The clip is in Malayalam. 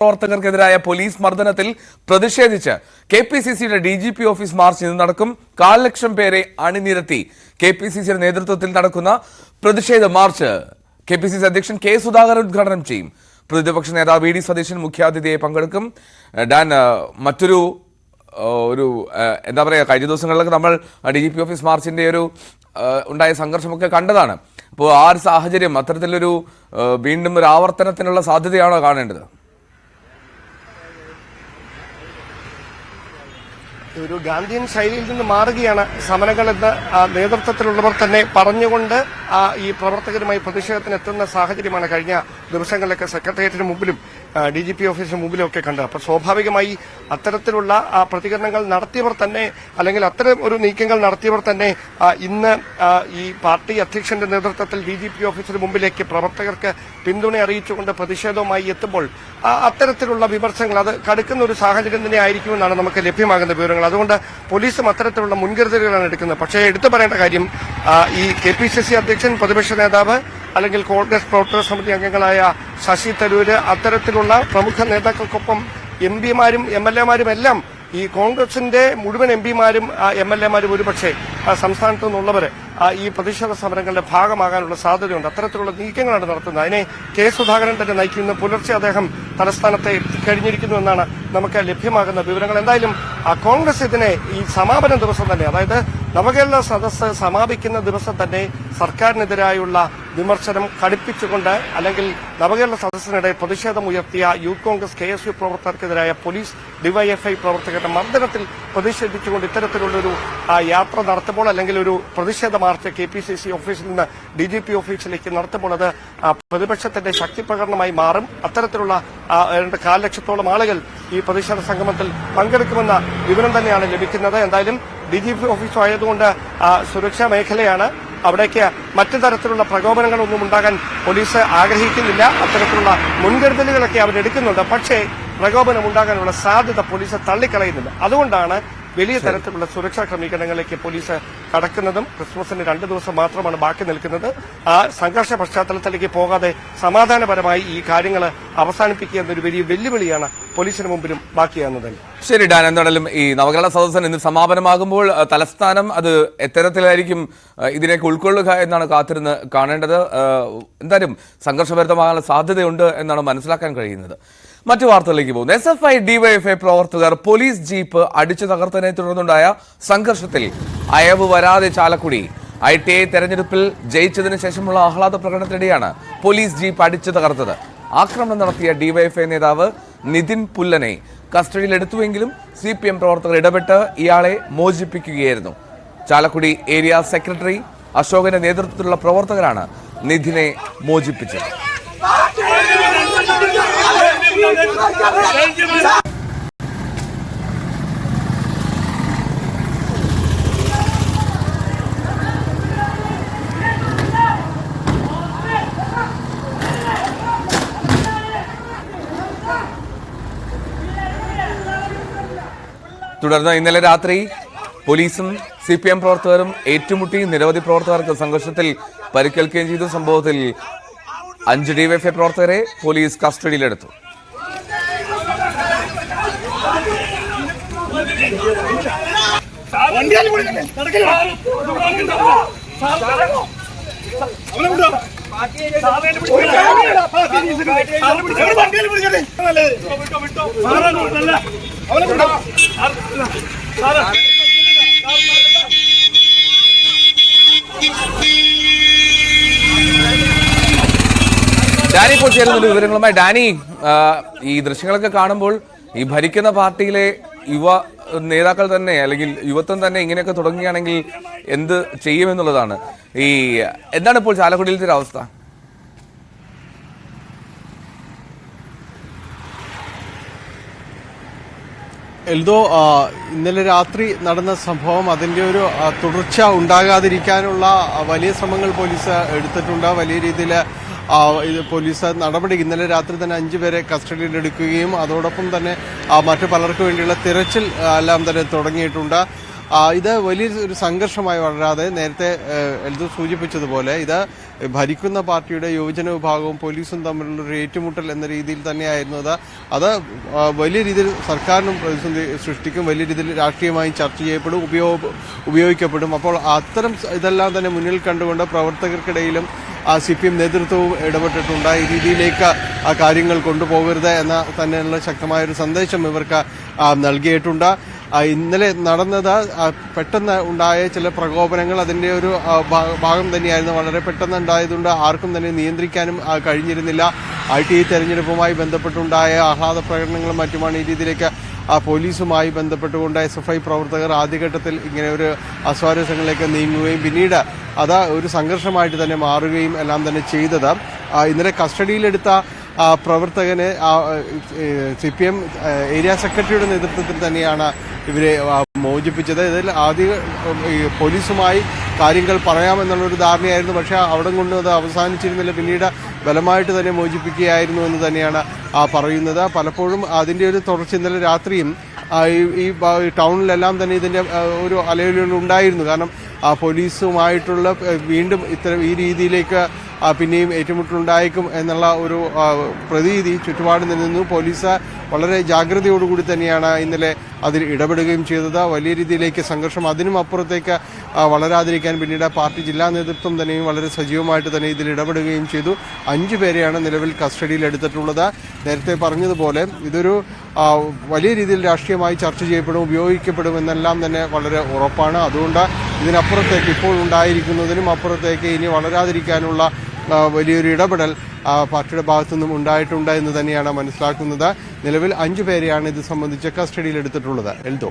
പ്രവർത്തകർക്കെതിരായ പോലീസ് മർദ്ദനത്തിൽ പ്രതിഷേധിച്ച് കെപിസിസിയുടെ ഡിജിപി ഓഫീസ് മാർച്ച് ഇന്ന് നടക്കും. 1.25 ലക്ഷം പേരെ അണിനിരത്തി കെപിസിസിയുടെ നേതൃത്വത്തിൽ നടക്കുന്ന പ്രതിഷേധ മാർച്ച് കെപിസിസി അധ്യക്ഷൻ കെ സുധാകരൻ ഉദ്ഘാടനം ചെയ്യും. പ്രതിപക്ഷ നേതാവ് വി ഡി സതീശൻ മുഖ്യാതിഥിയായി പങ്കെടുക്കും. ഡാൻ, മറ്റൊരു എന്താ പറയുക, കഴിഞ്ഞ ദിവസങ്ങളിലൊക്കെ നമ്മൾ ഡിജിപി ഓഫീസ് മാർച്ചിന്റെ ഉണ്ടായ സംഘർഷമൊക്കെ കണ്ടതാണ്. അപ്പോൾ ആ ഒരു സാഹചര്യം അത്തരത്തിലൊരു വീണ്ടും ഒരു ആവർത്തനത്തിനുള്ള സാധ്യതയാണോ കാണേണ്ടത്? ഒരു ഗാന്ധിയൻ ശൈലിയിൽ നിന്ന് മാറുകയാണ് സമരങ്ങളെന്ന് നേതൃത്വത്തിലുള്ളവർ തന്നെ പറഞ്ഞുകൊണ്ട് ഈ പ്രവർത്തകരുമായി പ്രതിഷേധത്തിനെത്തുന്ന സാഹചര്യമാണ് കഴിഞ്ഞ ദിവസങ്ങളിലൊക്കെ സെക്രട്ടേറിയറ്റിന് മുമ്പിലും ഡിജിപി ഓഫീസിന് മുമ്പിലും ഒക്കെ കണ്ടത്. അപ്പോൾ സ്വാഭാവികമായി അത്തരത്തിലുള്ള പ്രതികരണങ്ങൾ നടത്തിയവർ തന്നെ, അല്ലെങ്കിൽ അത്തരം ഒരു നീക്കങ്ങൾ നടത്തിയവർ തന്നെ ഇന്ന് ഈ പാർട്ടി അധ്യക്ഷന്റെ നേതൃത്വത്തിൽ ഡിജിപി ഓഫീസിന് മുമ്പിലേക്ക് പ്രവർത്തകർക്ക് പിന്തുണ അറിയിച്ചുകൊണ്ട് പ്രതിഷേധവുമായി എത്തുമ്പോൾ അത്തരത്തിലുള്ള വിമർശനങ്ങൾ അത് കടുക്കുന്ന ഒരു സാഹചര്യം തന്നെ ആയിരിക്കുമെന്നാണ് നമുക്ക് ലഭ്യമാകുന്ന വിവരങ്ങൾ. അതുകൊണ്ട് പോലീസും അത്തരത്തിലുള്ള മുൻകരുതലുകളാണ് എടുക്കുന്നത്. പക്ഷേ എടുത്തു പറയേണ്ട കാര്യം, ഈ കെപിസിസി അധ്യക്ഷൻ, പ്രതിപക്ഷ നേതാവ്, അല്ലെങ്കിൽ കോൺഗ്രസ് പ്രവർത്തക സമിതി അംഗങ്ങളായ ശശി തരൂര്, അത്തരത്തിലുള്ള പ്രമുഖ നേതാക്കൾക്കൊപ്പം എംപിമാരും എംഎൽഎമാരും എല്ലാം, ഈ കോൺഗ്രസിന്റെ മുഴുവൻ എംപിമാരും എംഎൽഎമാരും ഒരുപക്ഷെ സംസ്ഥാനത്തു നിന്നുള്ളവർ ഈ പ്രതിഷേധ സമരങ്ങളുടെ ഭാഗമാകാനുള്ള സാധ്യതയുണ്ട്. അത്തരത്തിലുള്ള നീക്കങ്ങളാണ് നടത്തുന്നത്. അതിനെ കെ സുധാകരൻ തന്നെ നയിക്കുന്നു. പുലർച്ചെ അദ്ദേഹം തലസ്ഥാനത്തെ എത്തിക്കഴിഞ്ഞിരിക്കുന്നു എന്നാണ് നമുക്ക് ലഭ്യമാകുന്ന വിവരങ്ങൾ. എന്തായാലും കോൺഗ്രസ് ഇതിനെ ഈ സമാപന ദിവസം തന്നെ, അതായത് നവകേരള സദസ്സ് സമാപിക്കുന്ന ദിവസം തന്നെ സർക്കാരിനെതിരായുള്ള വിമർശനം കടുപ്പിച്ചുകൊണ്ട്, അല്ലെങ്കിൽ നവകേരള സദസ്സിനിടെ പ്രതിഷേധമുയർത്തിയ യൂത്ത് കോൺഗ്രസ് KSU പ്രവർത്തകർക്കെതിരായ പോലീസ് ഡിവൈഎഫ്ഐ പ്രവർത്തകരുടെ മർദ്ദനത്തിൽ പ്രതിഷേധിച്ചുകൊണ്ട് ഇത്തരത്തിലുള്ളൊരു യാത്ര നടത്തുമ്പോൾ, അല്ലെങ്കിൽ ഒരു പ്രതിഷേധ മാർച്ച് KPCC ഓഫീസിൽ നിന്ന് DGP ഓഫീസിലേക്ക് നടത്തുമ്പോൾ അത് പ്രതിപക്ഷത്തിന്റെ ശക്തി പ്രകടനമായി മാറും. അത്തരത്തിലുള്ള 1.25 ലക്ഷത്തോളം ആളുകൾ ഈ പ്രതിഷേധ സംഗമത്തിൽ പങ്കെടുക്കുമെന്ന വിവരം തന്നെയാണ് ലഭിക്കുന്നത്. എന്തായാലും DGP ഓഫീസ് ആയതുകൊണ്ട് സുരക്ഷാ മേഖലയാണ്. അവിടേക്ക് മറ്റു തരത്തിലുള്ള പ്രകോപനങ്ങളൊന്നും ഉണ്ടാകാൻ പോലീസ് ആഗ്രഹിക്കുന്നില്ല. അത്തരത്തിലുള്ള മുൻകരുതലുകളൊക്കെ അവരെടുക്കുന്നുണ്ട്. പക്ഷേ പ്രകോപനം ഉണ്ടാകാനുള്ള സാധ്യത പോലീസ് തള്ളിക്കളയുന്നില്ല. അതുകൊണ്ടാണ് വലിയ തരത്തിലുള്ള സുരക്ഷാ ക്രമീകരണങ്ങളിലേക്ക് പോലീസ് കടക്കുന്നതും. ക്രിസ്മസിന് 2 ദിവസം മാത്രമാണ് ബാക്കി നിൽക്കുന്നത്. ആ സംഘർഷ പശ്ചാത്തലത്തിലേക്ക് പോകാതെ സമാധാനപരമായി ഈ കാര്യങ്ങൾ അവസാനിപ്പിക്കുക എന്നൊരു വലിയ വെല്ലുവിളിയാണ് പോലീസിന് മുമ്പിലും ബാക്കിയാകുന്നത്. ശരി ഡാൻ, എന്തായാലും ഈ നവകേരള സദസ്സൻ ഇന്ന് സമാപനമാകുമ്പോൾ തലസ്ഥാനം അത് എത്തരത്തിലായിരിക്കും ഇതിനേക്ക് ഉൾക്കൊള്ളുക എന്നാണ് കാത്തിരുന്ന് കാണേണ്ടത്. എന്തായാലും സംഘർഷഭരിതമാകാനുള്ള സാധ്യതയുണ്ട് എന്നാണ് മനസ്സിലാക്കാൻ കഴിയുന്നത്. മറ്റു വാർത്തകളിലേക്ക് പോകുന്നു. SFI DYFI പ്രവർത്തകർ പോലീസ് ജീപ്പ് അടിച്ചു തകർത്തതിനെ തുടർന്നുണ്ടായ സംഘർഷത്തിൽ അയവ് വരാതെ ചാലക്കുടി ITI തെരഞ്ഞെടുപ്പിൽ ജയിച്ചതിന് ശേഷമുള്ള ആഹ്ലാദ പ്രകടനത്തിനിടെയാണ് പോലീസ് ജീപ്പ് അടിച്ചു തകർത്തത്. ആക്രമണം നടത്തിയ DYFI നേതാവ് നിതിൻ പുല്ലനെ കസ്റ്റഡിയിലെടുത്തുവെങ്കിലും CPM പ്രവർത്തകർ ഇടപെട്ട് ഇയാളെ മോചിപ്പിക്കുകയായിരുന്നു. ചാലക്കുടി ഏരിയ സെക്രട്ടറി അശോകന്റെ നേതൃത്വത്തിലുള്ള പ്രവർത്തകരാണ് നിതിനെ മോചിപ്പിച്ചത്. തുടർന്ന് ഇന്നലെ രാത്രി പോലീസും CPM പ്രവർത്തകരും ഏറ്റുമുട്ടി. നിരവധി പ്രവർത്തകർക്ക് സംഘർഷത്തിൽ പരിക്കേൽക്കുകയും ചെയ്തു. സംഭവത്തിൽ 5 DYFI പ്രവർത്തകരെ പോലീസ് കസ്റ്റഡിയിലെടുത്തു. ഡാനി ഇപ്പോൾ ചേരുന്ന വിവരങ്ങളുമായി. ഡാനി, ഈ ദൃശ്യങ്ങളൊക്കെ കാണുമ്പോൾ ഈ ഭരിക്കുന്ന പാർട്ടിയിലെ യുവ നേതാക്കൾ തന്നെ, അല്ലെങ്കിൽ യുവത്വം തന്നെ ഇങ്ങനെയൊക്കെ തുടങ്ങുകയാണെങ്കിൽ എന്ത് ചെയ്യുമെന്നുള്ളതാണ്. എന്താണ് ഇപ്പോൾ ചാലക്കുടിയിലത്തെ ഒരു അവസ്ഥ? എൽദോ, ഇന്നലെ രാത്രി നടന്ന സംഭവം, അതിൻ്റെ ഒരു തുടർച്ച ഉണ്ടാകാതിരിക്കാനുള്ള വലിയ ശ്രമങ്ങൾ പോലീസ് എടുത്തിട്ടുണ്ട്. വലിയ രീതിയിൽ പോലീസ് നടപടി ഇന്നലെ രാത്രി തന്നെ 5 പേരെ കസ്റ്റഡിയിലെടുക്കുകയും അതോടൊപ്പം തന്നെ മറ്റു പലർക്കു വേണ്ടിയുള്ള തിരച്ചിൽ എല്ലാം തന്നെ തുടങ്ങിയിട്ടുണ്ട്. ഇത് വലിയൊരു സംഘർഷമായി വളരാതെ നേരത്തെ എൽദോ സൂചിപ്പിച്ചതുപോലെ ഇത് ഭരിക്കുന്ന പാർട്ടിയുടെ യുവജന വിഭാഗവും പോലീസും തമ്മിലുള്ള ഒരു ഏറ്റുമുട്ടൽ എന്ന രീതിയിൽ തന്നെയായിരുന്നു അത് വലിയ രീതിയിൽ സർക്കാരിനും പ്രതിസന്ധി സൃഷ്ടിക്കും, വലിയ രീതിയിൽ രാഷ്ട്രീയമായി ചർച്ച ചെയ്യപ്പെടും, ഉപയോഗിക്കപ്പെടും. അപ്പോൾ അത്തരം ഇതെല്ലാം തന്നെ മുന്നിൽ കണ്ടുകൊണ്ട് പ്രവർത്തകർക്കിടയിലും CPM നേതൃത്വവും ഇടപെട്ടിട്ടുണ്ട്. ഈ രീതിയിലേക്ക് കാര്യങ്ങൾ കൊണ്ടുപോകരുത് എന്ന തന്നെയുള്ള ശക്തമായൊരു സന്ദേശം ഇവർക്ക് നൽകിയിട്ടുണ്ട്. ഇന്നലെ നടന്നത് പെട്ടെന്ന് ഉണ്ടായ ചില പ്രകോപനങ്ങൾ അതിൻ്റെ ഒരു ഭാഗം തന്നെയായിരുന്നു. വളരെ പെട്ടെന്ന് ഉണ്ടായതുകൊണ്ട് ആർക്കും തന്നെ നിയന്ത്രിക്കാനും കഴിഞ്ഞിരുന്നില്ല. IT തെരഞ്ഞെടുപ്പുമായി ബന്ധപ്പെട്ടുണ്ടായ ആഹ്ലാദ പ്രകടനങ്ങളും മറ്റുമാണ് ഈ രീതിയിലേക്ക് പോലീസുമായി ബന്ധപ്പെട്ടുകൊണ്ട് SFI പ്രവർത്തകർ ആദ്യഘട്ടത്തിൽ ഇങ്ങനെ ഒരു അസ്വാരസ്യങ്ങളിലേക്ക് നീങ്ങുകയും പിന്നീട് അത് ഒരു സംഘർഷമായിട്ട് തന്നെ മാറുകയും എല്ലാം തന്നെ ചെയ്തത്. ഇന്നലെ കസ്റ്റഡിയിലെടുത്ത പ്രവർത്തകനെ CPM ഏരിയ സെക്രട്ടറിയുടെ നേതൃത്വത്തിൽ തന്നെയാണ് ഇവരെ മോചിപ്പിച്ചത്. ഇതിൽ പോലീസുമായി കാര്യങ്ങൾ പറയാമെന്നുള്ളൊരു ധാരണയായിരുന്നു. പക്ഷേ അവിടെ കൊണ്ട് അത് അവസാനിച്ചിരുന്നില്ല. പിന്നീട് ബലമായിട്ട് തന്നെ മോചിപ്പിക്കുകയായിരുന്നു എന്ന് തന്നെയാണ് പറയുന്നത്. പലപ്പോഴും അതിൻ്റെ ഒരു തുടർച്ച ഇന്നലെ രാത്രിയും ഈ ടൗണിലെല്ലാം തന്നെ ഇതിൻ്റെ ഒരു അലയൊലികളുണ്ടായിരുന്നു. കാരണം പോലീസുമായിട്ടുള്ള വീണ്ടും ഈ രീതിയിലേക്ക് പിന്നെയും ഏറ്റുമുട്ടലുണ്ടായേക്കും എന്നുള്ള ഒരു പ്രതീതി ചുറ്റുപാട് നിന്നു. പോലീസ് വളരെ ജാഗ്രതയോടുകൂടി തന്നെയാണ് ഇന്നലെ അതിൽ ഇടപെടുകയും ചെയ്തത്. വലിയ രീതിയിലേക്ക് സംഘർഷം അതിനും അപ്പുറത്തേക്ക് വളരാതിരിക്കാൻ പിന്നീട് പാർട്ടി ജില്ലാ നേതൃത്വം തന്നെയും വളരെ സജീവമായിട്ട് തന്നെ ഇതിൽ ഇടപെടുകയും ചെയ്തു. 5 പേരെയാണ് നിലവിൽ കസ്റ്റഡിയിൽ എടുത്തിട്ടുള്ളത്. നേരത്തെ പറഞ്ഞതുപോലെ ഇതൊരു വലിയ രീതിയിൽ രാഷ്ട്രീയമായി ചർച്ച ചെയ്യപ്പെടും, ഉപയോഗിക്കപ്പെടും എന്നെല്ലാം തന്നെ വളരെ ഉറപ്പാണ്. അതുകൊണ്ട് ഇതിനപ്പുറത്തേക്ക് ഇപ്പോൾ ഉണ്ടായിരിക്കുന്നതിനും അപ്പുറത്തേക്ക് ഇനി വളരാതിരിക്കാനുള്ള വലിയൊരു ഇടപെടൽ പാർട്ടിയുടെ ഭാഗത്തുനിന്നും ഉണ്ടായിട്ടുണ്ട് എന്ന് തന്നെയാണ് മനസ്സിലാക്കുന്നത്. നിലവിൽ 5 പേരെയാണ് ഇത് സംബന്ധിച്ച് കസ്റ്റഡിയിൽ എടുത്തിട്ടുള്ളത്. എൽദോ.